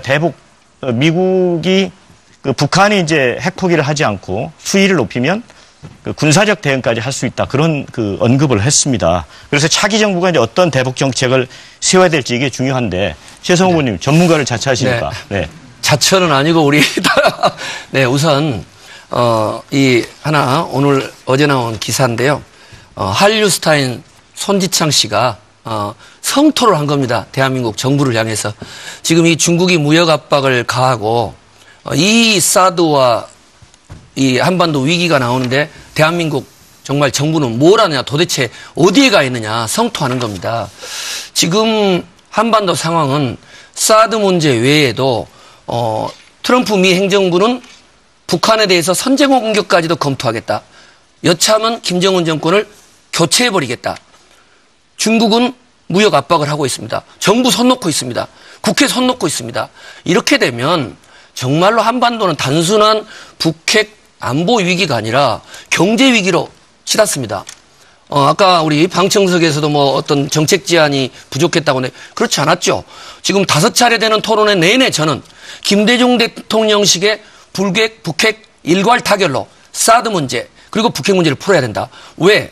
대북 미국이 북한이 이제 핵 포기를 하지 않고 수위를 높이면 군사적 대응까지 할 수 있다. 그런 언급을 했습니다. 그래서 차기 정부가 이제 어떤 대북 정책을 세워야 될지 이게 중요한데 최성호 의원님 전문가를 자처하시니까. 네. 자처는 아니고 우리 네, 우선 이 하나 오늘 어제 나온 기사인데요. 한류스타인 손지창 씨가 성토를 한 겁니다. 대한민국 정부를 향해서. 지금 이 중국이 무역 압박을 가하고 이 사드와 이 한반도 위기가 나오는데 대한민국 정말 정부는 뭘 하느냐, 도대체 어디에 가 있느냐 성토하는 겁니다. 지금 한반도 상황은 사드 문제 외에도 트럼프 미 행정부는 북한에 대해서 선제공 공격까지도 검토하겠다. 여차하면 김정은 정권을 교체해버리겠다. 중국은 무역 압박을 하고 있습니다. 정부 손 놓고 있습니다. 국회 손 놓고 있습니다. 이렇게 되면 정말로 한반도는 단순한 북핵 안보 위기가 아니라 경제 위기로 치닫습니다. 아까 우리 방청석에서도 뭐 어떤 정책 제안이 부족했다고 하는데 그렇지 않았죠. 지금 5차례 되는 토론회 내내 저는 김대중 대통령식의 북핵 일괄 타결로 사드 문제 그리고 북핵 문제를 풀어야 된다. 왜?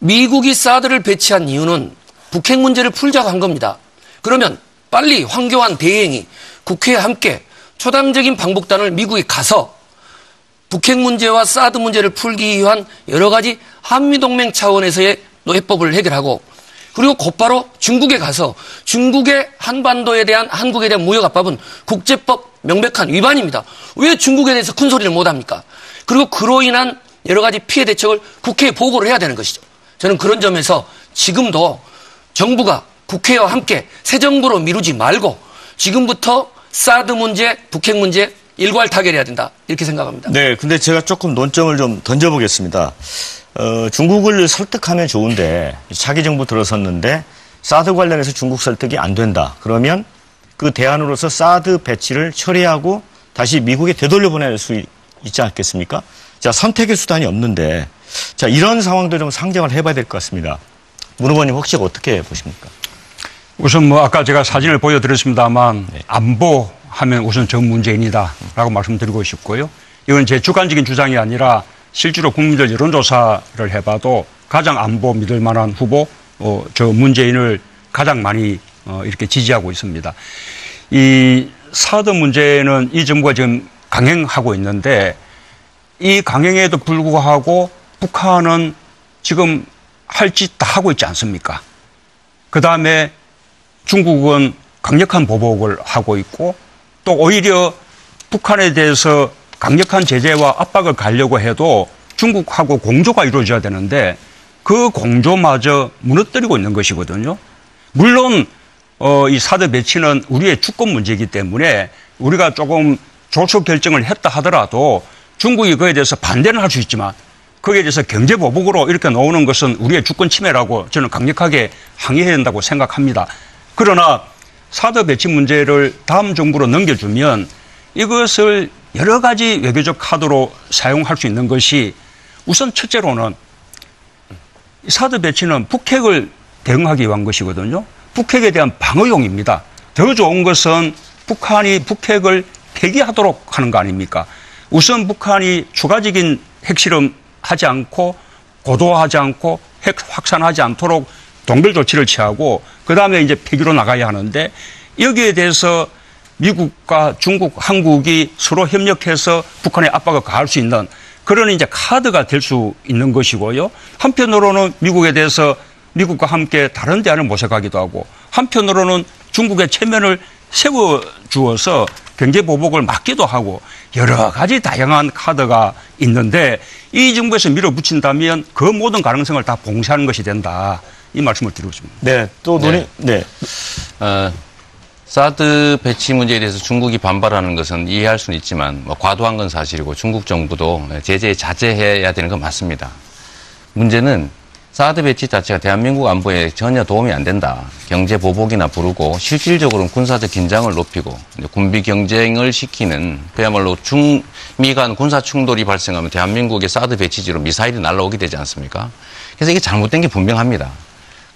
미국이 사드를 배치한 이유는 북핵 문제를 풀자고 한 겁니다. 그러면 빨리 황교안 대행이 국회에 함께 초당적인 방북단을 미국에 가서 북핵 문제와 사드 문제를 풀기 위한 여러 가지 한미동맹 차원에서의 해법을 해결하고 그리고 곧바로 중국에 가서 중국의 한반도에 대한 한국에 대한 무역 압박은 국제법 명백한 위반입니다. 왜 중국에 대해서 큰 소리를 못합니까? 그리고 그로 인한 여러 가지 피해 대책을 국회에 보고를 해야 되는 것이죠. 저는 그런 점에서 지금도 정부가 국회와 함께 새 정부로 미루지 말고 지금부터 사드 문제, 북핵 문제 일괄 타결해야 된다. 이렇게 생각합니다. 네, 근데 제가 조금 논점을 좀 던져보겠습니다. 중국을 설득하면 좋은데 차기 정부 들어섰는데 사드 관련해서 중국 설득이 안 된다. 그러면 그 대안으로서 사드 배치를 처리하고 다시 미국에 되돌려 보낼 수 있지 않겠습니까? 자, 선택의 수단이 없는데 자, 이런 상황도 좀 상정을 해봐야 될 것 같습니다. 문 후보님 혹시 어떻게 보십니까? 우선 아까 제가 사진을 보여드렸습니다만 네. 안보하면 우선 전 문재인이다라고 말씀드리고 싶고요. 이건 제 주관적인 주장이 아니라 실제로 국민들 여론조사를 해봐도 가장 안보 믿을 만한 후보 저 문재인을 가장 많이 이렇게 지지하고 있습니다. 이 사드 문제는 이 정부가 지금 강행하고 있는데 이 강행에도 불구하고 북한은 지금 할 짓 다 하고 있지 않습니까? 그다음에 중국은 강력한 보복을 하고 있고 또 오히려 북한에 대해서 강력한 제재와 압박을 가려고 해도 중국하고 공조가 이루어져야 되는데 그 공조마저 무너뜨리고 있는 것이거든요. 물론 이 사드 배치는 우리의 주권 문제이기 때문에 우리가 조금 조처 결정을 했다 하더라도 중국이 그에 대해서 반대는 할 수 있지만 거기에 대해서 경제 보복으로 이렇게 나오는 것은 우리의 주권 침해라고 저는 강력하게 항의해야 된다고 생각합니다. 그러나 사드 배치 문제를 다음 정부로 넘겨주면 이것을 여러 가지 외교적 카드로 사용할 수 있는 것이 우선 첫째로는 사드 배치는 북핵을 대응하기 위한 것이거든요. 북핵에 대한 방어용입니다. 더 좋은 것은 북한이 북핵을 폐기하도록 하는 거 아닙니까? 우선 북한이 추가적인 핵실험 하지 않고 고도화하지 않고 핵 확산하지 않도록 동결 조치를 취하고 그다음에 이제 폐기로 나가야 하는데 여기에 대해서 미국과 중국, 한국이 서로 협력해서 북한의 압박을 가할 수 있는 그런 이제 카드가 될 수 있는 것이고요. 한편으로는 미국에 대해서 미국과 함께 다른 대안을 모색하기도 하고 한편으로는 중국의 체면을 세워주어서 경제 보복을 막기도 하고 여러 가지 다양한 카드가 있는데 이 정부에서 밀어붙인다면 그 모든 가능성을 다 봉쇄하는 것이 된다. 이 말씀을 드리고 싶습니다. 네, 또 논의. 네. 사드 배치 문제에 대해서 중국이 반발하는 것은 이해할 수는 있지만 과도한 건 사실이고 중국 정부도 제재에 자제해야 되는 건 맞습니다. 문제는 사드 배치 자체가 대한민국 안보에 전혀 도움이 안 된다. 경제 보복이나 부르고 실질적으로는 군사적 긴장을 높이고 군비 경쟁을 시키는 그야말로 중미 간 군사 충돌이 발생하면 대한민국의 사드 배치지로 미사일이 날아오게 되지 않습니까? 그래서 이게 잘못된 게 분명합니다.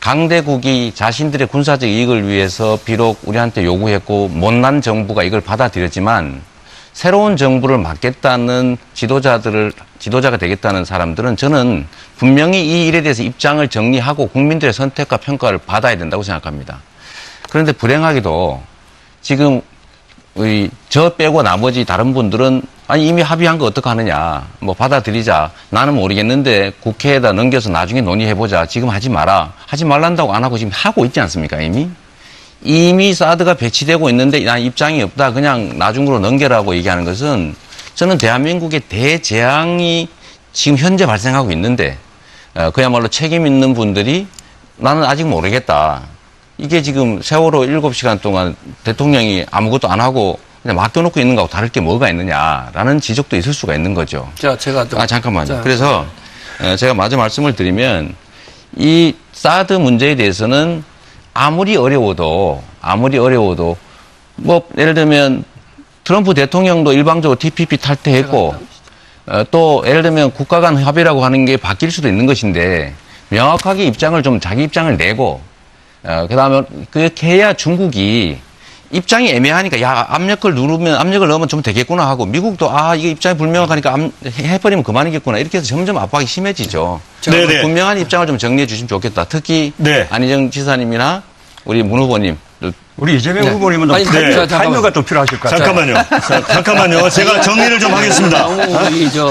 강대국이 자신들의 군사적 이익을 위해서 비록 우리한테 요구했고 못난 정부가 이걸 받아들였지만 새로운 정부를 맡겠다는 지도자가 되겠다는 사람들은 저는 분명히 이 일에 대해서 입장을 정리하고 국민들의 선택과 평가를 받아야 된다고 생각합니다. 그런데 불행하게도 지금 저 빼고 나머지 다른 분들은 아니 이미 합의한 거 어떡하느냐 뭐 받아들이자 나는 모르겠는데 국회에다 넘겨서 나중에 논의해보자 지금 하지 마라 하지 말란다고 안 하고 지금 하고 있지 않습니까 이미 사드가 배치되고 있는데 난 입장이 없다 그냥 나중으로 넘겨라고 얘기하는 것은 저는 대한민국의 대재앙이 지금 현재 발생하고 있는데 그야말로 책임 있는 분들이 나는 아직 모르겠다 이게 지금 세월호 7시간 동안 대통령이 아무것도 안 하고 그냥 맡겨놓고 있는 거하고 다를 게 뭐가 있느냐라는 지적도 있을 수가 있는 거죠. 자, 제가 좀. 잠깐만요. 그래서 제가 마저 말씀을 드리면 이 사드 문제에 대해서는 아무리 어려워도 뭐 예를 들면 트럼프 대통령도 일방적으로 TPP 탈퇴했고 또 예를 들면 국가 간 협의라고 하는 게 바뀔 수도 있는 것인데 명확하게 자기 입장을 내고 그다음에 그렇게 해야 중국이 입장이 애매하니까 야 압력을 넣으면 좀 되겠구나 하고 미국도 이게 입장이 불명확하니까 해버리면 그만이겠구나 이렇게 해서 점점 압박이 심해지죠. 분명한 입장을 좀 정리해 주시면 좋겠다. 특히 안희정 지사님이나 우리 문 후보님. 우리 이재명 후보님은 타이머가 좀 필요하실 것 같아요. 잠깐만요. 제가 정리를 좀 하겠습니다.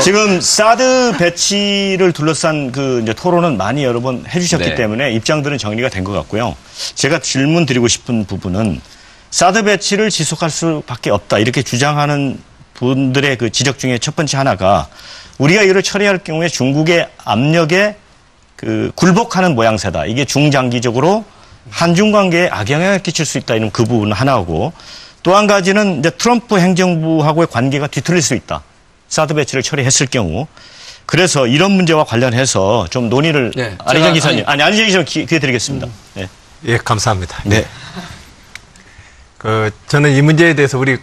지금 사드 배치를 둘러싼 이제 토론은 많이 여러 번 해주셨기 때문에 입장들은 정리가 된 것 같고요. 제가 질문 드리고 싶은 부분은 사드 배치를 지속할 수밖에 없다. 이렇게 주장하는 분들의 그 지적 중에 첫 번째 하나가 우리가 이를 처리할 경우에 중국의 압력에 굴복하는 모양새다. 이게 중장기적으로 한중 관계에 악영향을 끼칠 수 있다. 이런 그 부분 하나고 또 한 가지는 이제 트럼프 행정부하고의 관계가 뒤틀릴 수 있다. 사드 배치를 처리했을 경우. 그래서 이런 문제와 관련해서 좀 논의를 안희정 기사님, 안희정 기사님 기회 드리겠습니다. 예, 감사합니다. 네. 저는 이 문제에 대해서 우리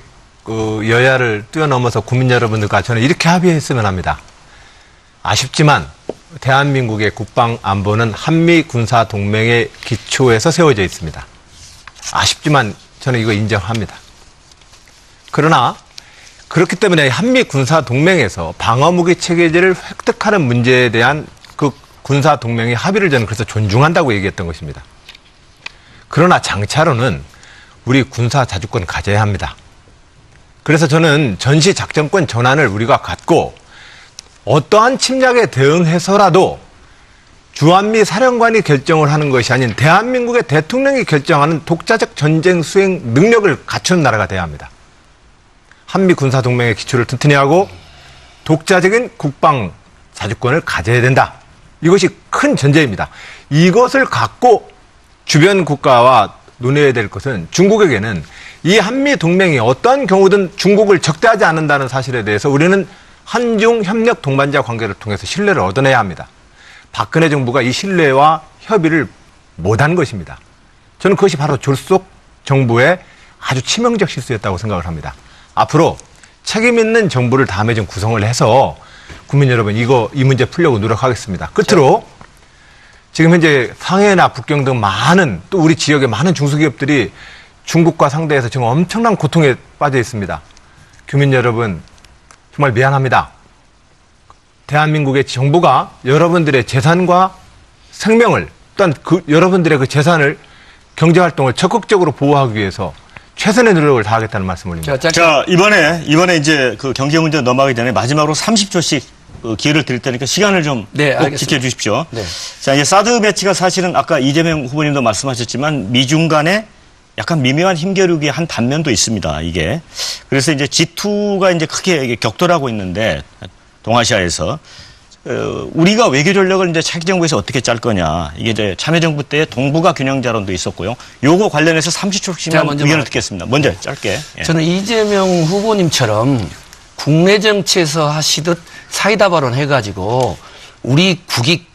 여야를 뛰어넘어서 국민 여러분들과 저는 이렇게 합의했으면 합니다. 아쉽지만 대한민국의 국방 안보는 한미 군사 동맹의 기초에서 세워져 있습니다. 아쉽지만 저는 이거 인정합니다. 그러나 그렇기 때문에 한미 군사 동맹에서 방어무기 체계제를 획득하는 문제에 대한 그 군사 동맹의 합의를 저는 그래서 존중한다고 얘기했던 것입니다. 그러나 장차로는 우리 군사 자주권 가져야 합니다. 그래서 저는 전시 작전권 전환을 우리가 갖고 어떠한 침략에 대응해서라도 주한미 사령관이 결정을 하는 것이 아닌 대한민국의 대통령이 결정하는 독자적 전쟁 수행 능력을 갖춘 나라가 돼야 합니다. 한미 군사 동맹의 기초를 튼튼히 하고 독자적인 국방 자주권을 가져야 된다. 이것이 큰 전제입니다. 이것을 갖고 주변 국가와 논의해야 될 것은 중국에게는 이 한미 동맹이 어떠한 경우든 중국을 적대하지 않는다는 사실에 대해서 우리는 한중 협력 동반자 관계를 통해서 신뢰를 얻어내야 합니다. 박근혜 정부가 이 신뢰와 협의를 못한 것입니다. 저는 그것이 바로 졸속 정부의 아주 치명적 실수였다고 생각을 합니다. 앞으로 책임 있는 정부를 다음에 좀 구성을 해서 국민 여러분 이 문제 풀려고 노력하겠습니다. 끝으로 지금 현재 상해나 북경 등 많은 또 우리 지역의 많은 중소기업들이 중국과 상대해서 지금 엄청난 고통에 빠져 있습니다. 국민 여러분 정말 미안합니다. 대한민국의 정부가 여러분들의 재산과 생명을 또한 여러분들의 그 재산을 경제활동을 적극적으로 보호하기 위해서 최선의 노력을 다하겠다는 말씀을 올립니다. 자, 이번에 이제 그 경제 문제 넘어가기 전에 마지막으로 30초씩 기회를 드릴 테니까 시간을 좀 꼭 지켜주십시오. 자, 이제 사드 배치가 사실은 아까 이재명 후보님도 말씀하셨지만 미중 간에 약간 미묘한 힘겨루기의 한 단면도 있습니다. 이게. 그래서 이제 G2가 이제 크게 격돌하고 있는데 동아시아에서 우리가 외교 전략을 이제 차기 정부에서 어떻게 짤 거냐. 이게 이제 참여정부 때 동북아 균형 자론도 있었고요. 요거 관련해서 30초씩만 의견을 듣겠습니다. 먼저 짧게. 저는 이재명 후보님처럼 국내 정치에서 하시듯 사이다 발언 해가지고 우리 국익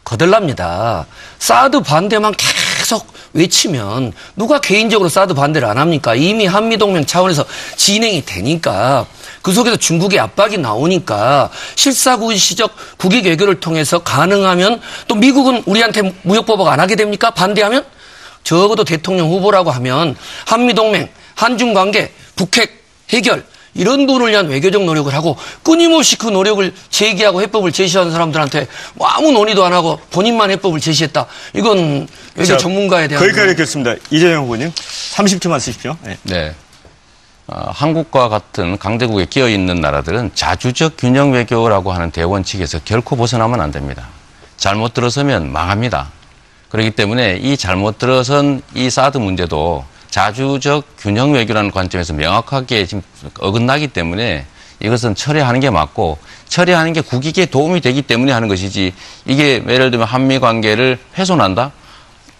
거덜납니다. 사드 반대만 계속 외치면 누가 개인적으로 사드 반대를 안 합니까? 이미 한미동맹 차원에서 진행이 되니까 그 속에서 중국의 압박이 나오니까 실사구시적 국익 외교를 통해서 가능하면 또 미국은 우리한테 무역보복 안 하게 됩니까? 반대하면? 적어도 대통령 후보라고 하면 한미동맹, 한중관계, 북핵 해결 이런 부분을 위한 외교적 노력을 하고 끊임없이 그 노력을 제기하고 해법을 제시하는 사람들한테 아무 논의도 안 하고 본인만 해법을 제시했다. 이건 외교 전문가에 대한. 거기까지 읽겠습니다. 이재명 후보님 30초만 쓰십시오. 네. 네. 한국과 같은 강대국에 끼어 있는 나라들은 자주적 균형 외교라고 하는 대원칙에서 결코 벗어나면 안 됩니다. 잘못 들어서면 망합니다. 그렇기 때문에 이 잘못 들어선 이 사드 문제도 자주적 균형 외교라는 관점에서 명확하게 지금 어긋나기 때문에 이것은 처리하는 게 맞고 처리하는 게 국익에 도움이 되기 때문에 하는 것이지 이게 예를 들면 한미 관계를 훼손한다?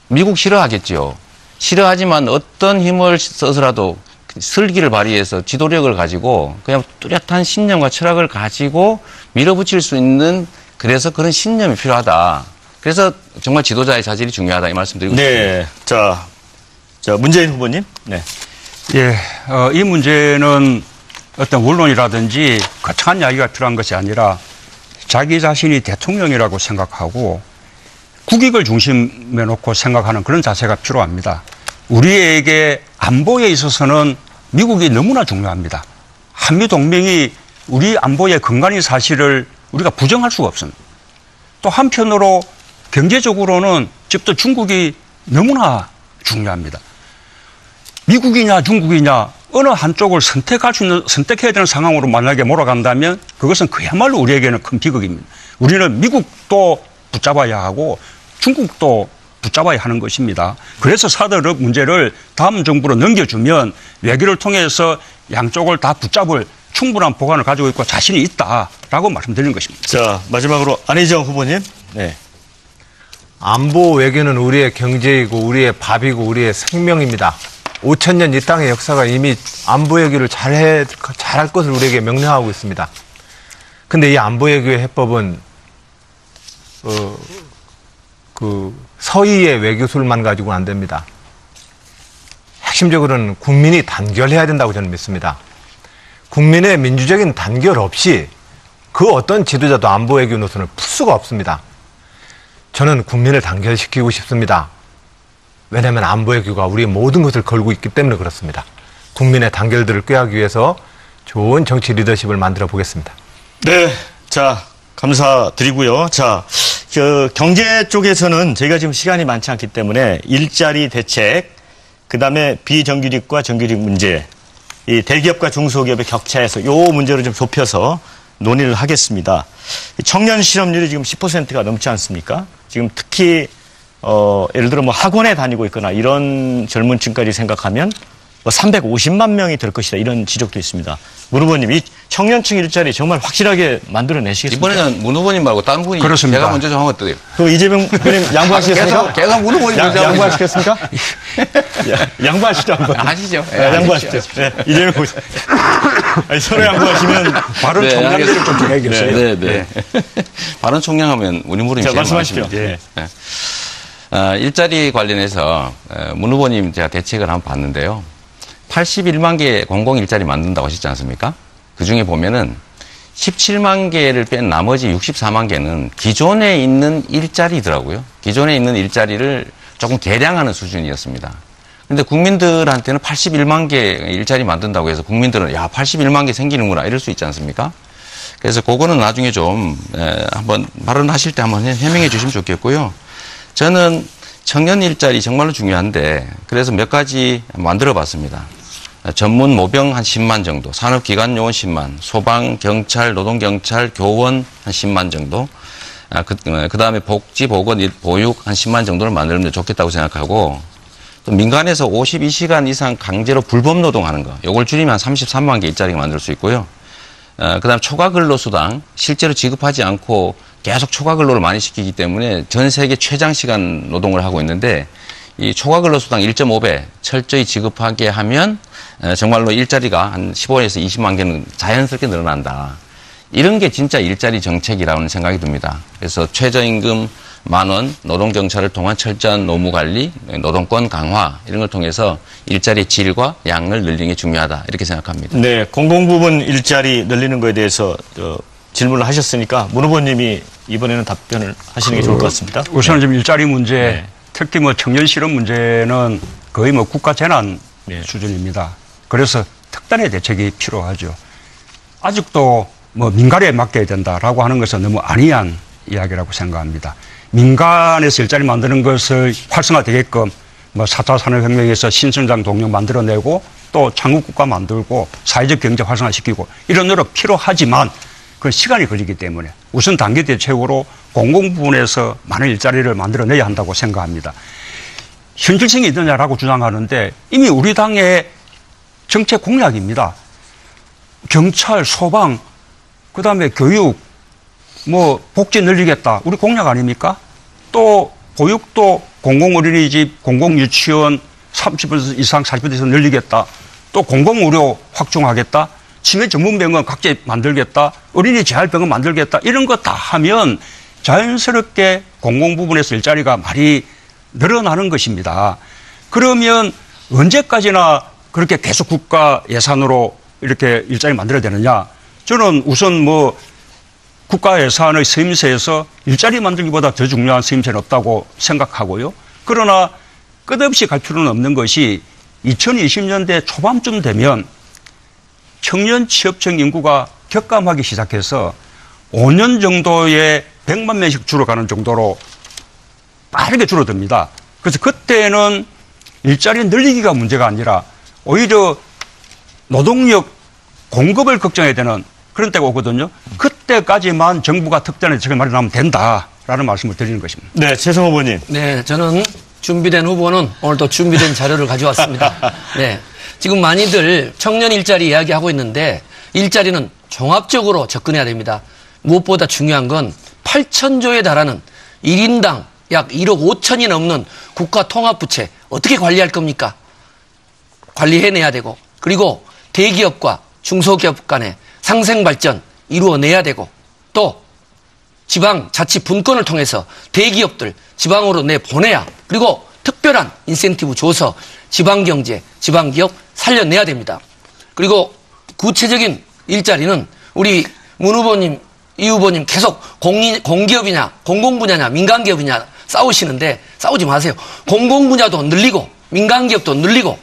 미국 싫어하겠지요. 싫어하지만 어떤 힘을 써서라도 슬기를 발휘해서 지도력을 가지고 그냥 뚜렷한 신념과 철학을 가지고 밀어붙일 수 있는 그래서 그런 신념이 필요하다. 그래서 정말 지도자의 자질이 중요하다 이 말씀드리고 네. 싶습니다. 자, 문재인 후보님. 네. 예, 이 문제는 어떤 원론이라든지 거창한 이야기가 필요한 것이 아니라 자기 자신이 대통령이라고 생각하고 국익을 중심에 놓고 생각하는 그런 자세가 필요합니다. 우리에게 안보에 있어서는 미국이 너무나 중요합니다. 한미동맹이 우리 안보의 근간인 사실을 우리가 부정할 수가 없습니다. 또 한편으로 경제적으로는 집도 중국이 너무나 중요합니다. 미국이냐 중국이냐 어느 한쪽을 선택해야 되는 상황으로 만약에 몰아간다면 그것은 그야말로 우리에게는 큰 비극입니다. 우리는 미국도 붙잡아야 하고 중국도 붙잡아야 하는 것입니다. 그래서 사드 문제를 다음 정부로 넘겨주면 외교를 통해서 양쪽을 다 붙잡을 충분한 보관을 가지고 있고 자신이 있다라고 말씀드리는 것입니다. 자, 마지막으로 안희정 후보님. 네. 안보 외교는 우리의 경제이고 우리의 밥이고 우리의 생명입니다. 5,000년 이 땅의 역사가 이미 안보 외교를 잘할 것을 우리에게 명령하고 있습니다. 근데 이 안보 외교의 해법은 서희의 외교술만 가지고는 안 됩니다. 핵심적으로는 국민이 단결해야 된다고 저는 믿습니다. 국민의 민주적인 단결 없이 그 어떤 지도자도 안보 외교 노선을 풀 수가 없습니다. 저는 국민을 단결시키고 싶습니다. 왜냐하면 안보 외교가 우리의 모든 것을 걸고 있기 때문에 그렇습니다. 국민의 단결들을 꾀하기 위해서 좋은 정치 리더십을 만들어 보겠습니다. 네. 자, 감사드리고요. 자, 경제 쪽에서는 저희가 지금 시간이 많지 않기 때문에 일자리 대책, 그다음에 비정규직과 정규직 문제, 이 대기업과 중소기업의 격차에서 요 문제를 좀 좁혀서 논의를 하겠습니다. 청년 실업률이 지금 10%가 넘지 않습니까? 지금 특히 예를 들어 뭐 학원에 다니고 있거나 이런 젊은 층까지 생각하면 350만 명이 될 것이다. 이런 지적도 있습니다. 문 후보님, 이 청년층 일자리 정말 확실하게 만들어내시겠습니까? 이번에는 문 후보님 말고 다른 분이 그렇습니다. 제가 먼저 좀 하면 어때요? 그럼 이재명 후보님 양보하시겠습니까? 계속 문 후보님 먼저 양보하시겠습니까? 양보하시죠. 한번. 하시죠. 네, 양보하시죠. 네, 이재명 후보님. 아니, 서로 양보하시면 발언 네, 총량들을 좀 정해야겠어요. 네, 네. 발언 총량하면 우리 후보님 자, 제일 말씀하십시오. 많으십니다. 네. 일자리 관련해서 문 후보님 제가 대책을 한번 봤는데요. 81만 개 공공일자리 만든다고 하셨지 않습니까? 그중에 보면은 17만 개를 뺀 나머지 64만 개는 기존에 있는 일자리더라고요. 기존에 있는 일자리를 조금 개량하는 수준이었습니다. 근데 국민들한테는 81만 개 일자리 만든다고 해서 국민들은 야 81만 개 생기는구나 이럴 수 있지 않습니까? 그래서 그거는 나중에 좀 한번 발언하실 때 한번 해명해 주시면 좋겠고요. 저는 청년 일자리 정말로 중요한데 그래서 몇 가지 만들어 봤습니다. 전문 모병 한 10만 정도, 산업기관 요원 10만, 소방, 경찰, 노동경찰, 교원 한 10만 정도, 그 다음에 복지, 보건, 보육 한 10만 정도를 만들면 좋겠다고 생각하고 또 민간에서 52시간 이상 강제로 불법 노동하는 거, 요걸 줄이면 한 33만 개 일자리가 만들 수 있고요. 그 다음에 초과 근로수당 실제로 지급하지 않고 계속 초과 근로를 많이 시키기 때문에 전 세계 최장 시간 노동을 하고 있는데 이 초과 근로수당 1.5배 철저히 지급하게 하면 정말로 일자리가 한 15에서 20만 개는 자연스럽게 늘어난다. 이런 게 진짜 일자리 정책이라는 생각이 듭니다. 그래서 최저임금 만원, 노동정찰을 통한 철저한 노무관리, 노동권 강화 이런 걸 통해서 일자리 질과 양을 늘리는 게 중요하다 이렇게 생각합니다. 네, 공공부문 일자리 늘리는 거에 대해서 질문을 하셨으니까 문 후보님이 이번에는 답변을 하시는 게 좋을 것 같습니다. 우선 좀 일자리 문제, 특히 뭐 청년 실업 문제는 거의 뭐 국가 재난 수준입니다. 그래서 특단의 대책이 필요하죠. 아직도 뭐 민간에 맡겨야 된다라고 하는 것은 너무 안이한 이야기라고 생각합니다. 민간에서 일자리 만드는 것을 활성화되게끔 뭐 4차 산업혁명에서 신성장 동력 만들어내고 또 창국국가 만들고 사회적 경제 활성화시키고 이런 노력 필요하지만 그건 시간이 걸리기 때문에 우선 단기 대책으로 공공부문에서 많은 일자리를 만들어내야 한다고 생각합니다. 현실성이 있느냐라고 주장하는데 이미 우리 당의 정책 공약입니다. 경찰, 소방, 그다음에 교육, 뭐 복지 늘리겠다. 우리 공약 아닙니까? 또 보육도 공공어린이집, 공공유치원 30% 이상 40% 이상 늘리겠다. 또 공공의료 확충하겠다. 치매 전문병원 각지 만들겠다. 어린이 재활병원 만들겠다. 이런 거 다 하면 자연스럽게 공공부문에서 일자리가 많이 늘어나는 것입니다. 그러면 언제까지나 그렇게 계속 국가 예산으로 이렇게 일자리 만들어야 되느냐? 저는 우선 뭐 국가 예산의 쓰임새에서 일자리 만들기보다 더 중요한 쓰임새는 없다고 생각하고요. 그러나 끝없이 갈 필요는 없는 것이 2020년대 초반쯤 되면 청년 취업청 인구가 격감하기 시작해서 5년 정도에 100만 명씩 줄어가는 정도로 빠르게 줄어듭니다. 그래서 그때는 일자리 늘리기가 문제가 아니라 오히려 노동력 공급을 걱정해야 되는 그런 때가 오거든요. 그때까지만 정부가 특단의 대책을 마련하면 된다라는 말씀을 드리는 것입니다. 네, 최성 후보님. 네, 저는 준비된 후보는 오늘 또 준비된 자료를 가져왔습니다. 네, 지금 많이들 청년 일자리 이야기하고 있는데 일자리는 종합적으로 접근해야 됩니다. 무엇보다 중요한 건 8,000조에 달하는 1인당 약 1억 5천이 넘는 국가 통합부채 어떻게 관리할 겁니까? 관리해내야 되고 그리고 대기업과 중소기업 간의 상생발전 이루어내야 되고 또 지방자치 분권을 통해서 대기업들 지방으로 내보내야 그리고 특별한 인센티브 줘서 지방경제, 지방기업 살려내야 됩니다. 그리고 구체적인 일자리는 우리 문 후보님, 이 후보님 계속 공기업이냐, 공공분야냐, 민간기업이냐 싸우시는데 싸우지 마세요. 공공분야도 늘리고 민간기업도 늘리고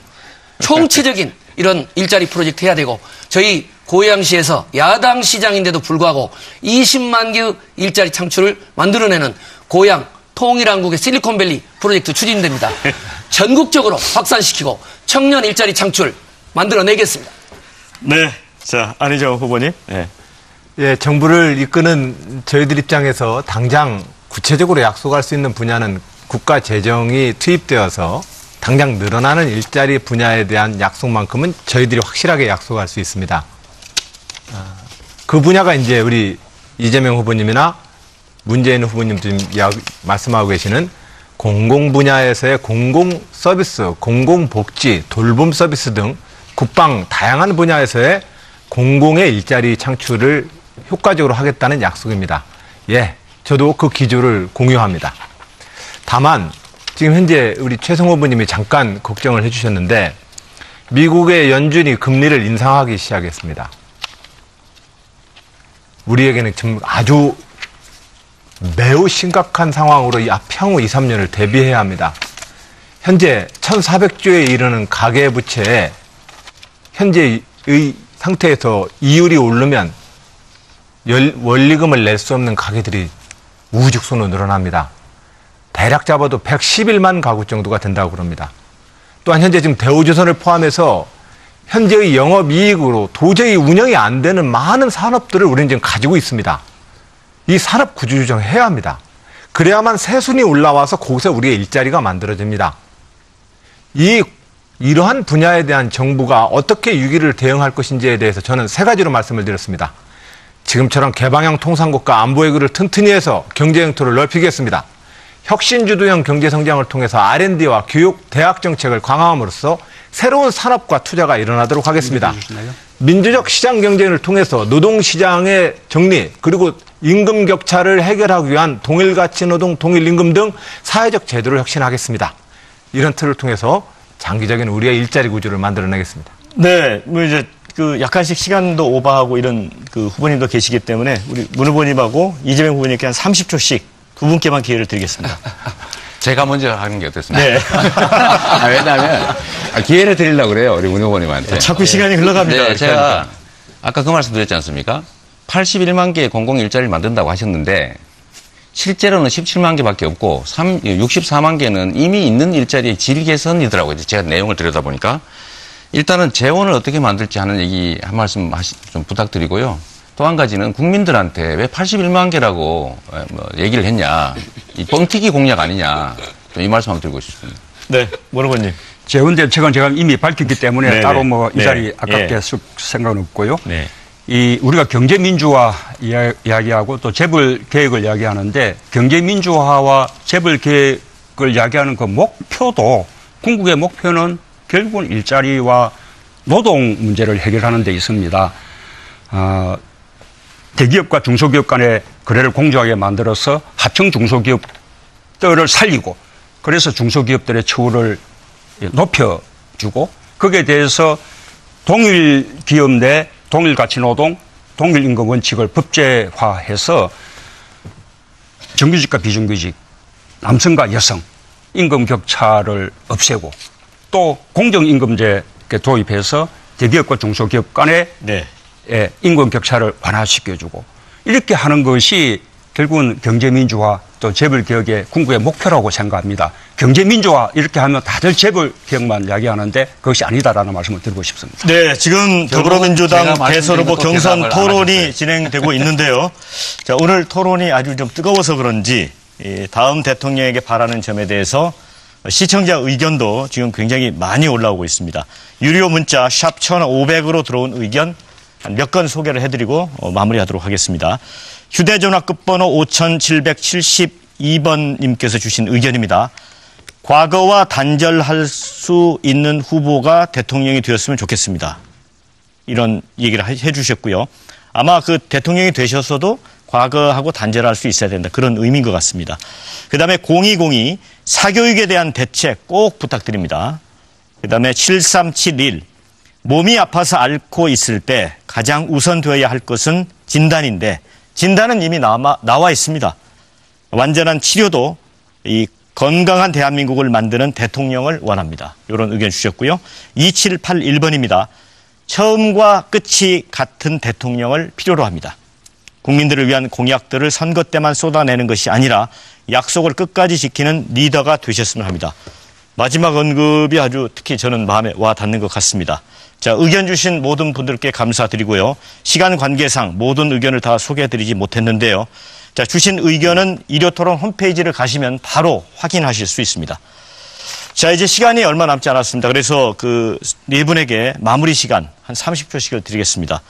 총체적인 이런 일자리 프로젝트 해야 되고 저희 고양시에서 야당 시장인데도 불구하고 20만 개의 일자리 창출을 만들어내는 고양 통일한국의 실리콘밸리 프로젝트 추진됩니다. 전국적으로 확산시키고 청년 일자리 창출 만들어내겠습니다. 네, 자 안희정 후보님. 네. 예, 정부를 이끄는 저희들 입장에서 당장 구체적으로 약속할 수 있는 분야는 국가 재정이 투입되어서 당장 늘어나는 일자리 분야에 대한 약속만큼은 저희들이 확실하게 약속할 수 있습니다. 그 분야가 이제 우리 이재명 후보님이나 문재인 후보님도 지금 말씀하고 계시는 공공 분야에서의 공공 서비스, 공공 복지, 돌봄 서비스 등 국방 다양한 분야에서의 공공의 일자리 창출을 효과적으로 하겠다는 약속입니다. 예, 저도 그 기조를 공유합니다. 다만 지금 현재 우리 최성 후보님이 잠깐 걱정을 해주셨는데 미국의 연준이 금리를 인상하기 시작했습니다. 우리에게는 지금 아주 매우 심각한 상황으로 향후 2, 3년을 대비해야 합니다. 현재 1,400조에 이르는 가계부채에 현재의 상태에서 이율이 오르면 원리금을 낼 수 없는 가게들이 우후죽순으로 늘어납니다. 대략 잡아도 111만 가구 정도가 된다고 그럽니다. 또한 현재 지금 대우조선을 포함해서 현재의 영업이익으로 도저히 운영이 안 되는 많은 산업들을 우리는 지금 가지고 있습니다. 이 산업 구조조정 해야 합니다. 그래야만 세순이 올라와서 거기서 우리의 일자리가 만들어집니다. 이러한 분야에 대한 정부가 어떻게 위기를 대응할 것인지에 대해서 저는 세 가지로 말씀을 드렸습니다. 지금처럼 개방형 통상국가 안보외교를 튼튼히 해서 경제 영토를 넓히겠습니다. 혁신주도형 경제성장을 통해서 R&D와 교육, 대학 정책을 강화함으로써 새로운 산업과 투자가 일어나도록 하겠습니다. 민주적 시장 경쟁을 통해서 노동시장의 정리 그리고 임금 격차를 해결하기 위한 동일가치노동, 동일임금 등 사회적 제도를 혁신하겠습니다. 이런 틀을 통해서 장기적인 우리의 일자리 구조를 만들어내겠습니다. 네, 뭐 이제 그 약간씩 시간도 오버하고 이런 그 후보님도 계시기 때문에 우리 문 후보님하고 이재명 후보님께 한 30초씩 두 분께만 기회를 드리겠습니다. 제가 먼저 하는 게 어떻습니까? 네. 왜냐하면 기회를 드리려고 그래요. 우리 문 후보님한테. 자꾸 시간이 흘러갑니다. 네, 제가 아까 그 말씀 드렸지 않습니까? 81만 개의 공공 일자리를 만든다고 하셨는데 실제로는 17만 개밖에 없고 64만 개는 이미 있는 일자리의 질 개선이더라고요. 제가 내용을 들여다보니까. 일단은 재원을 어떻게 만들지 하는 얘기 한 말씀 좀 부탁드리고요. 또 한 가지는 국민들한테 왜 81만 개라고 얘기를 했냐. 이 뻥튀기 공약 아니냐. 이 말씀 한번 드리고 싶습니다. 네, 문 후보님. 재원 대책은 제가 이미 밝혔기 때문에 네네. 따로 뭐 이 자리 네. 아깝게 네. 쓸 생각은 없고요. 네. 이 우리가 경제 민주화 이야기하고 또 재벌 개혁을 이야기하는데 경제 민주화와 재벌 개혁을 이야기하는 그 목표도 궁극의 목표는 결국은 일자리와 노동 문제를 해결하는 데 있습니다. 대기업과 중소기업 간의 거래를 공정하게 만들어서 하청 중소기업들을 살리고 그래서 중소기업들의 처우를 높여주고 거기에 대해서 동일 기업 내 동일 가치 노동, 동일 임금 원칙을 법제화해서 정규직과 비정규직, 남성과 여성 임금 격차를 없애고 또 공정임금제 도입해서 대기업과 중소기업 간의 네. 임금 격차를 완화시켜주고 이렇게 하는 것이 결국은 경제민주화 또 재벌개혁의 궁극의 목표라고 생각합니다. 경제민주화 이렇게 하면 다들 재벌개혁만 이야기하는데 그것이 아니다라는 말씀을 드리고 싶습니다. 네, 지금 더불어민주당 제가 대선 후보 말씀드린 것도 경선 대답을 안 토론이 하셨어요. 진행되고 있는데요. 자, 오늘 토론이 아주 좀 뜨거워서 그런지 다음 대통령에게 바라는 점에 대해서 시청자 의견도 지금 굉장히 많이 올라오고 있습니다. 유료 문자 샵 1500으로 들어온 의견 몇 건 소개를 해드리고 마무리하도록 하겠습니다. 휴대전화 끝번호 5772번님께서 주신 의견입니다. 과거와 단절할 수 있는 후보가 대통령이 되었으면 좋겠습니다. 이런 얘기를 해주셨고요. 아마 그 대통령이 되셨어도 과거하고 단절할 수 있어야 된다. 그런 의미인 것 같습니다. 그다음에 0202 사교육에 대한 대책 꼭 부탁드립니다. 그다음에 7371 몸이 아파서 앓고 있을 때 가장 우선되어야 할 것은 진단인데 진단은 이미 나와 있습니다. 완전한 치료도 이 건강한 대한민국을 만드는 대통령을 원합니다. 이런 의견 주셨고요. 2781번입니다. 처음과 끝이 같은 대통령을 필요로 합니다. 국민들을 위한 공약들을 선거 때만 쏟아내는 것이 아니라 약속을 끝까지 지키는 리더가 되셨으면 합니다. 마지막 언급이 아주 특히 저는 마음에 와 닿는 것 같습니다. 자, 의견 주신 모든 분들께 감사드리고요. 시간 관계상 모든 의견을 다 소개해드리지 못했는데요. 자, 주신 의견은 일요토론 홈페이지를 가시면 바로 확인하실 수 있습니다. 자, 이제 시간이 얼마 남지 않았습니다. 그래서 그 네 분에게 마무리 시간 한 30초씩을 드리겠습니다.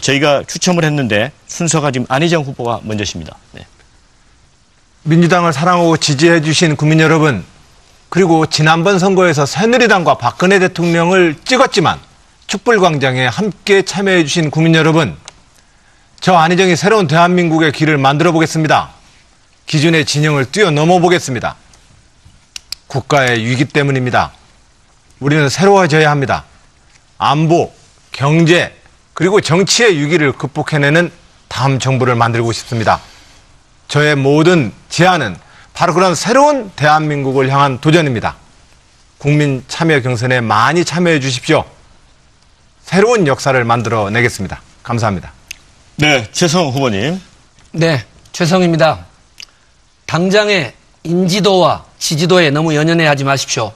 저희가 추첨을 했는데 순서가 지금 안희정 후보가 먼저십니다. 네. 민주당을 사랑하고 지지해 주신 국민 여러분, 그리고 지난번 선거에서 새누리당과 박근혜 대통령을 찍었지만 촛불광장에 함께 참여해 주신 국민 여러분, 저 안희정이 새로운 대한민국의 길을 만들어 보겠습니다. 기존의 진영을 뛰어넘어 보겠습니다. 국가의 위기 때문입니다. 우리는 새로워져야 합니다. 안보, 경제, 그리고 정치의 위기를 극복해내는 다음 정부를 만들고 싶습니다. 저의 모든 제안은 바로 그런 새로운 대한민국을 향한 도전입니다. 국민 참여 경선에 많이 참여해 주십시오. 새로운 역사를 만들어내겠습니다. 감사합니다. 네, 최성 후보님. 네, 최성입니다. 당장의 인지도와 지지도에 너무 연연해하지 마십시오.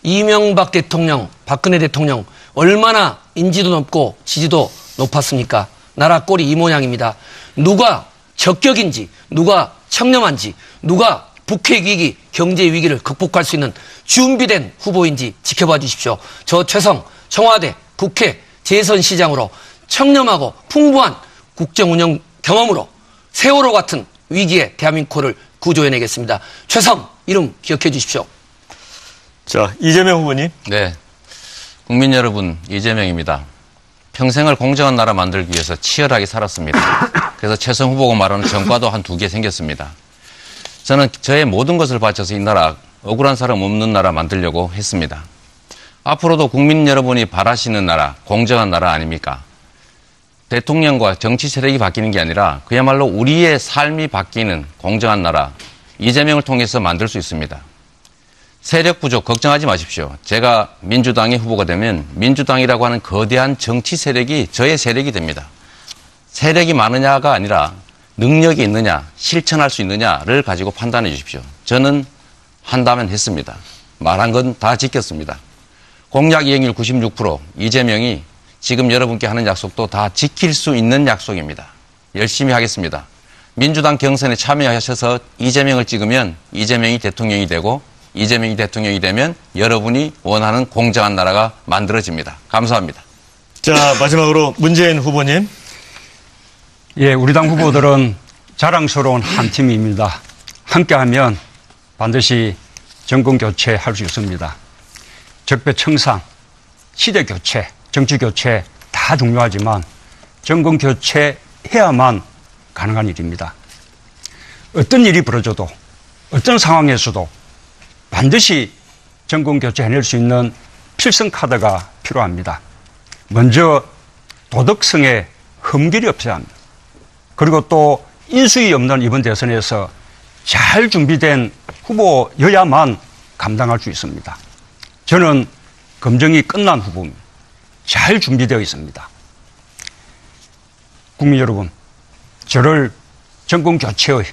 이명박 대통령, 박근혜 대통령 얼마나 인지도 높고 지지도 높았습니까? 나라 꼴이 이 모양입니다. 누가 적격인지, 누가 청렴한지, 누가 북핵 위기, 경제 위기를 극복할 수 있는 준비된 후보인지 지켜봐 주십시오. 저 최성, 청와대, 국회, 재선시장으로 청렴하고 풍부한 국정운영 경험으로 세월호 같은 위기에 대한민국을 구조해내겠습니다. 최성, 이름 기억해 주십시오. 자, 이재명 후보님. 네. 국민 여러분, 이재명입니다. 평생을 공정한 나라 만들기 위해서 치열하게 살았습니다. 그래서 최선 후보가 말하는 전과도 한 2개 생겼습니다. 저는 저의 모든 것을 바쳐서 이 나라, 억울한 사람 없는 나라 만들려고 했습니다. 앞으로도 국민 여러분이 바라시는 나라, 공정한 나라 아닙니까? 대통령과 정치 세력이 바뀌는 게 아니라 그야말로 우리의 삶이 바뀌는 공정한 나라, 이재명을 통해서 만들 수 있습니다. 세력 부족 걱정하지 마십시오. 제가 민주당의 후보가 되면 민주당이라고 하는 거대한 정치 세력이 저의 세력이 됩니다. 세력이 많으냐가 아니라 능력이 있느냐, 실천할 수 있느냐를 가지고 판단해 주십시오. 저는 한다면 했습니다. 말한 건 다 지켰습니다. 공약 이행률 96%, 이재명이 지금 여러분께 하는 약속도 다 지킬 수 있는 약속입니다. 열심히 하겠습니다. 민주당 경선에 참여하셔서 이재명을 찍으면 이재명이 대통령이 되고 이재명이 대통령이 되면 여러분이 원하는 공정한 나라가 만들어집니다. 감사합니다. 자, 마지막으로 문재인 후보님. 예, 우리 당 후보들은 자랑스러운 한 팀입니다. 함께하면 반드시 정권 교체할 수 있습니다. 적폐청산, 시대 교체, 정치 교체 다 중요하지만 정권 교체해야만 가능한 일입니다. 어떤 일이 벌어져도 어떤 상황에서도 반드시 정권 교체해낼 수 있는 필승 카드가 필요합니다. 먼저 도덕성에 흠결이 없어야 합니다. 그리고 또 인수위 없는 이번 대선에서 잘 준비된 후보여야만 감당할 수 있습니다. 저는 검증이 끝난 후보입니다. 잘 준비되어 있습니다. 국민 여러분, 저를 정권 교체의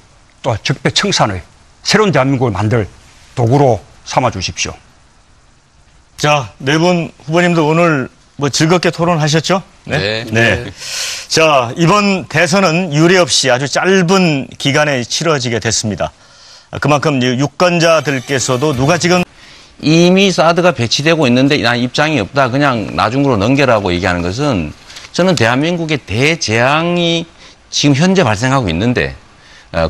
또 적폐 청산의 새로운 대한민국을 만들 도구로 삼아 주십시오. 자, 네 분 후보님도 오늘 뭐 즐겁게 토론하셨죠? 네. 자, 이번 대선은 유례 없이 아주 짧은 기간에 치러지게 됐습니다. 그만큼 유권자들께서도 누가 지금 이미 사드가 배치되고 있는데 난 입장이 없다. 그냥 나중으로 넘겨라고 얘기하는 것은 저는 대한민국의 대재앙이 지금 현재 발생하고 있는데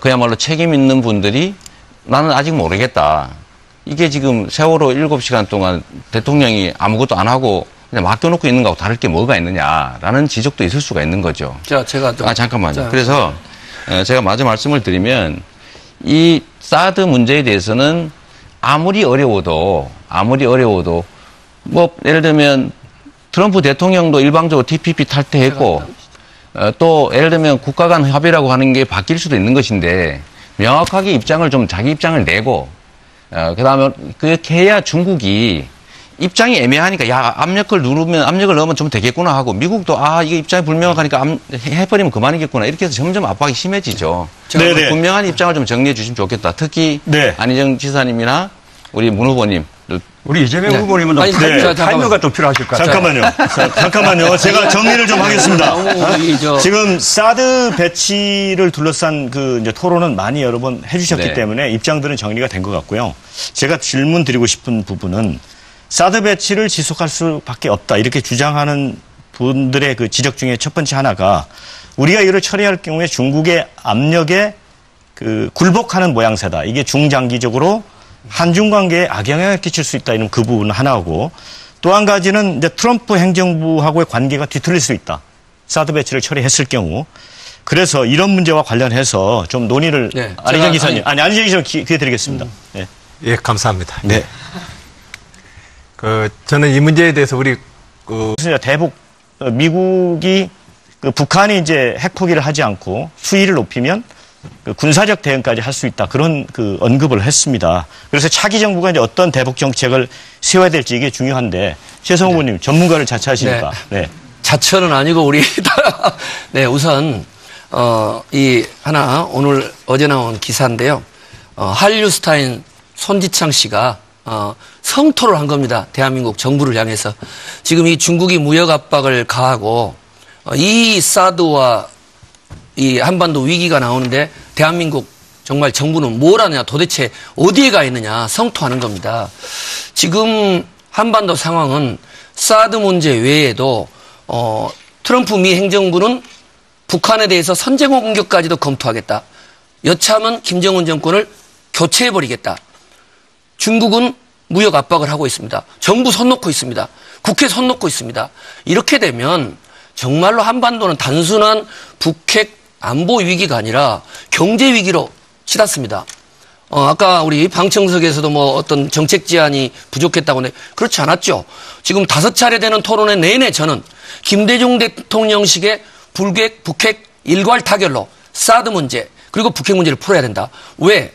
그야말로 책임 있는 분들이 나는 아직 모르겠다. 이게 지금 세월호 7시간 동안 대통령이 아무것도 안 하고 그냥 맡겨놓고 있는 거하고 다를 게 뭐가 있느냐라는 지적도 있을 수가 있는 거죠. 자, 제가 좀. 잠깐만요. 자, 그래서 제가 마저 말씀을 드리면 이 사드 문제에 대해서는 아무리 어려워도 뭐 예를 들면 트럼프 대통령도 일방적으로 TPP 탈퇴했고 또 예를 들면 국가 간 합의라고 하는 게 바뀔 수도 있는 것인데 명확하게 입장을 좀 자기 입장을 내고 그다음에 그렇게 해야 중국이 입장이 애매하니까 야 압력을 넣으면 좀 되겠구나 하고 미국도 이게 입장이 불명확하니까 해버리면 그만이겠구나 이렇게 해서 점점 압박이 심해지죠. 네네. 분명한 입장을 좀 정리해 주시면 좋겠다. 특히 네. 안희정 지사님이나 우리 문 후보님. 우리 이재명 네. 후보님은 아니, 타이머가 좀 필요하실 것 같아요. 잠깐만요. 제가 정리를 좀 하겠습니다. 너무 지금 사드 배치를 둘러싼 이제 토론은 많이 여러 번 해주셨기 네. 때문에 입장들은 정리가 된 것 같고요. 제가 질문 드리고 싶은 부분은 사드 배치를 지속할 수밖에 없다. 이렇게 주장하는 분들의 그 지적 중에 첫 번째 하나가 우리가 이를 처리할 경우에 중국의 압력에 굴복하는 모양새다. 이게 중장기적으로 한중 관계에 악영향을 끼칠 수 있다. 이런 그 부분 하나고 또 한 가지는 이제 트럼프 행정부하고의 관계가 뒤틀릴 수 있다. 사드 배치를 처리했을 경우. 그래서 이런 문제와 관련해서 좀 논의를 네. 안희정 기사님, 안희정 기사님 기회 드리겠습니다. 네. 예, 감사합니다. 네. 저는 이 문제에 대해서 우리 대북 미국이 북한이 이제 핵 포기를 하지 않고 수위를 높이면 군사적 대응까지 할 수 있다. 그런 언급을 했습니다. 그래서 차기 정부가 이제 어떤 대북 정책을 세워야 될지 이게 중요한데 최성 후보님 전문가를 자처하시니까. 네. 자처는 아니고 우리 네, 우선 이 하나 오늘 어제 나온 기사인데요. 한류스타인 손지창 씨가 성토를 한 겁니다. 대한민국 정부를 향해서. 지금 이 중국이 무역 압박을 가하고 이 사드와 이 한반도 위기가 나오는데 대한민국 정말 정부는 뭘 하냐 도대체 어디에 가 있느냐 성토하는 겁니다. 지금 한반도 상황은 사드 문제 외에도 트럼프 미 행정부는 북한에 대해서 선제공 공격까지도 검토하겠다. 여차하면 김정은 정권을 교체해버리겠다. 중국은 무역 압박을 하고 있습니다. 정부 손 놓고 있습니다. 국회 손 놓고 있습니다. 이렇게 되면 정말로 한반도는 단순한 북핵 안보 위기가 아니라 경제 위기로 치닫습니다. 아까 우리 방청석에서도 뭐 어떤 정책 제안이 부족했다고 하는데 그렇지 않았죠. 지금 5차례 되는 토론회 내내 저는 김대중 대통령식의 북핵 일괄 타결로 사드 문제 그리고 북핵 문제를 풀어야 된다. 왜?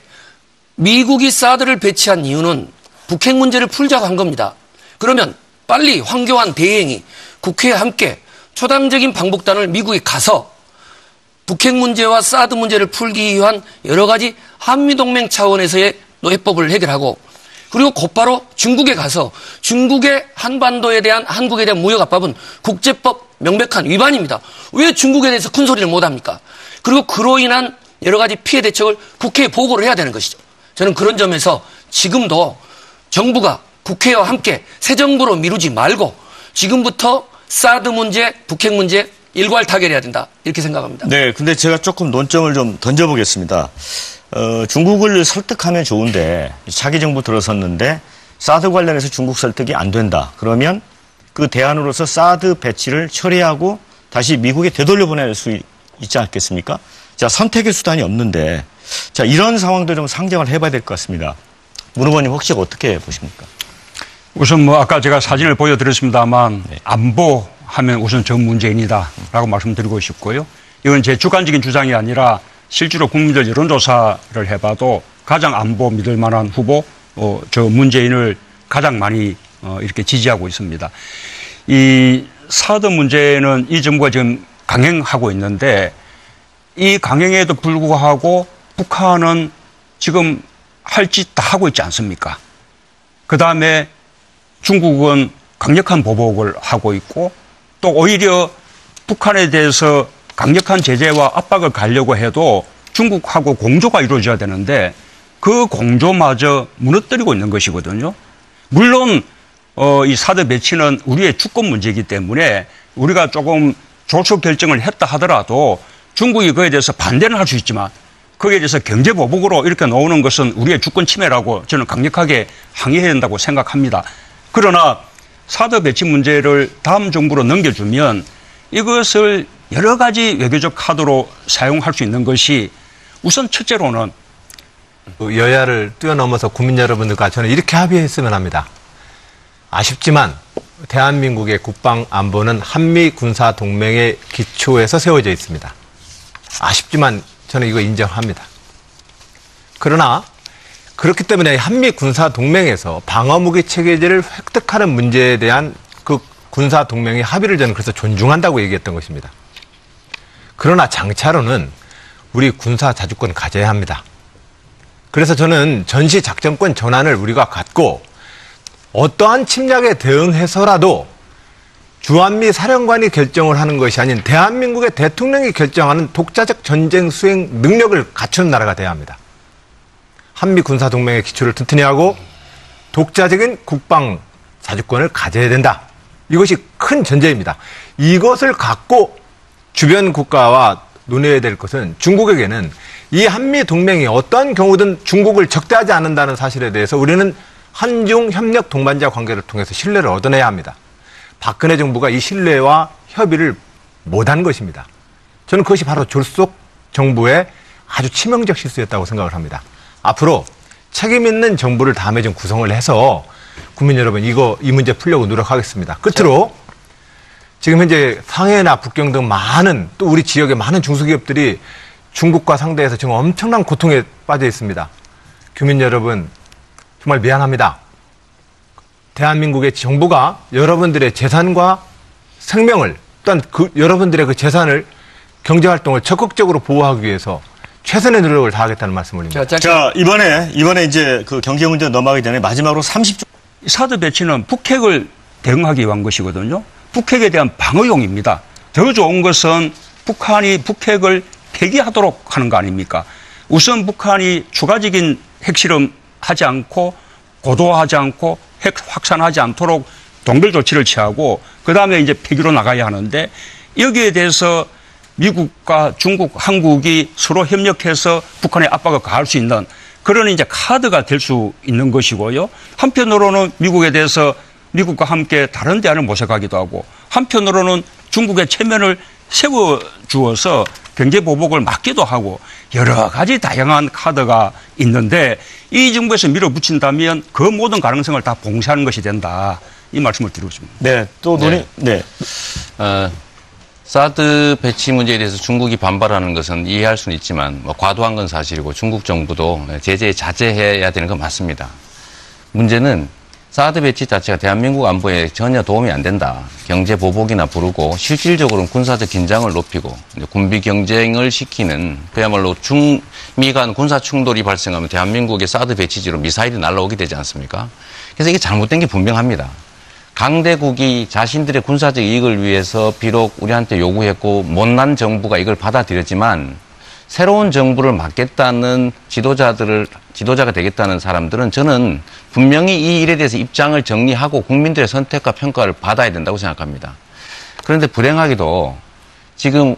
미국이 사드를 배치한 이유는 북핵 문제를 풀자고 한 겁니다. 그러면 빨리 황교안 대행이 국회에 함께 초당적인 방북단을 미국에 가서 북핵 문제와 사드 문제를 풀기 위한 여러 가지 한미동맹 차원에서의 해법을 해결하고 그리고 곧바로 중국에 가서 중국의 한반도에 대한 한국에 대한 무역 압박은 국제법 명백한 위반입니다. 왜 중국에 대해서 큰 소리를 못합니까? 그리고 그로 인한 여러 가지 피해 대책을 국회에 보고를 해야 되는 것이죠. 저는 그런 점에서 지금도 정부가 국회와 함께 새 정부로 미루지 말고 지금부터 사드 문제, 북핵 문제 일괄 타결해야 된다. 이렇게 생각합니다. 네, 근데 제가 조금 논점을 좀 던져보겠습니다. 중국을 설득하면 좋은데 차기 정부 들어섰는데 사드 관련해서 중국 설득이 안 된다. 그러면 그 대안으로서 사드 배치를 처리하고 다시 미국에 되돌려 보낼 수 있지 않겠습니까? 자, 선택의 수단이 없는데 자, 이런 상황도 좀 상정을 해봐야 될 것 같습니다. 문 후보님 혹시 어떻게 보십니까? 우선 뭐 아까 제가 사진을 보여드렸습니다만 안보하면 우선 전 문재인이다라고 말씀드리고 싶고요. 이건 제 주관적인 주장이 아니라 실제로 국민들 여론조사를 해봐도 가장 안보 믿을 만한 후보 저 문재인을 가장 많이 이렇게 지지하고 있습니다. 이 사드 문제는 이 정부가 지금 강행하고 있는데 이 강행에도 불구하고 북한은 지금 할 짓 다 하고 있지 않습니까? 그다음에 중국은 강력한 보복을 하고 있고 또 오히려 북한에 대해서 강력한 제재와 압박을 가려고 해도 중국하고 공조가 이루어져야 되는데 그 공조마저 무너뜨리고 있는 것이거든요. 물론 이 사드 배치는 우리의 주권 문제이기 때문에 우리가 조금 조처 결정을 했다 하더라도 중국이 그에 대해서 반대는 할 수 있지만 거기에 대해서 경제 보복으로 이렇게 나오는 것은 우리의 주권 침해라고 저는 강력하게 항의해야 된다고 생각합니다. 그러나 사드 배치 문제를 다음 정부로 넘겨주면 이것을 여러 가지 외교적 카드로 사용할 수 있는 것이 우선 첫째로는 여야를 뛰어넘어서 국민 여러분들과 저는 이렇게 합의했으면 합니다. 아쉽지만 대한민국의 국방 안보는 한미 군사 동맹의 기초에서 세워져 있습니다. 아쉽지만 저는 이거 인정합니다. 그러나 그렇기 때문에 한미 군사 동맹에서 방어무기 체계제를 획득하는 문제에 대한 그 군사 동맹의 합의를 저는 그래서 존중한다고 얘기했던 것입니다. 그러나 장차로는 우리 군사 자주권 가져야 합니다. 그래서 저는 전시 작전권 전환을 우리가 갖고 어떠한 침략에 대응해서라도 주한미 사령관이 결정을 하는 것이 아닌 대한민국의 대통령이 결정하는 독자적 전쟁 수행 능력을 갖춘 나라가 돼야 합니다. 한미 군사 동맹의 기초를 튼튼히 하고 독자적인 국방 자주권을 가져야 된다. 이것이 큰 전제입니다. 이것을 갖고 주변 국가와 논의해야 될 것은 중국에게는 이 한미 동맹이 어떠한 경우든 중국을 적대하지 않는다는 사실에 대해서 우리는 한중 협력 동반자 관계를 통해서 신뢰를 얻어내야 합니다. 박근혜 정부가 이 신뢰와 협의를 못한 것입니다. 저는 그것이 바로 졸속 정부의 아주 치명적 실수였다고 생각을 합니다. 앞으로 책임 있는 정부를 다음에 좀 구성을 해서 국민 여러분 이 문제 풀려고 노력하겠습니다. 끝으로 지금 현재 상해나 북경 등 많은 또 우리 지역의 많은 중소기업들이 중국과 상대해서 지금 엄청난 고통에 빠져 있습니다. 교민 여러분 정말 미안합니다. 대한민국의 정부가 여러분들의 재산과 생명을 또한 여러분들의 그 재산을 경제활동을 적극적으로 보호하기 위해서 최선의 노력을 다하겠다는 말씀을 올립니다. 자, 이번에 이제 그 경제 문제 넘어가기 전에 마지막으로 30초. 사드 배치는 북핵을 대응하기 위한 것이거든요. 북핵에 대한 방어용입니다. 더 좋은 것은 북한이 북핵을 폐기하도록 하는 거 아닙니까? 우선 북한이 추가적인 핵실험 하지 않고 고도화하지 않고 핵 확산하지 않도록 동결 조치를 취하고 그다음에 이제 폐기로 나가야 하는데 여기에 대해서 미국과 중국, 한국이 서로 협력해서 북한의 압박을 가할 수 있는 그런 이제 카드가 될 수 있는 것이고요. 한편으로는 미국에 대해서 미국과 함께 다른 대안을 모색하기도 하고 한편으로는 중국의 체면을 세워주어서 경제 보복을 막기도 하고 여러 가지 다양한 카드가 있는데 이 정부에서 밀어붙인다면 그 모든 가능성을 다 봉쇄하는 것이 된다. 이 말씀을 드리고 싶습니다. 네, 또 논의, 네. 사드 배치 문제에 대해서 중국이 반발하는 것은 이해할 수는 있지만 과도한 건 사실이고 중국 정부도 제재에 자제해야 되는 건 맞습니다. 문제는 사드 배치 자체가 대한민국 안보에 전혀 도움이 안 된다. 경제 보복이나 부르고 실질적으로는 군사적 긴장을 높이고 군비 경쟁을 시키는 그야말로 중미 간 군사 충돌이 발생하면 대한민국의 사드 배치지로 미사일이 날아오게 되지 않습니까? 그래서 이게 잘못된 게 분명합니다. 강대국이 자신들의 군사적 이익을 위해서 비록 우리한테 요구했고 못난 정부가 이걸 받아들였지만 새로운 정부를 맡겠다는 지도자가 되겠다는 사람들은 저는 분명히 이 일에 대해서 입장을 정리하고 국민들의 선택과 평가를 받아야 된다고 생각합니다. 그런데 불행하게도 지금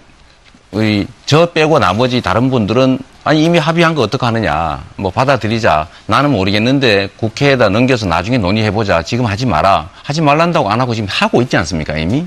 저 빼고 나머지 다른 분들은 아니 이미 합의한 거 어떡하느냐 뭐 받아들이자 나는 모르겠는데 국회에다 넘겨서 나중에 논의해보자 지금 하지 마라 하지 말란다고 안 하고 지금 하고 있지 않습니까 이미?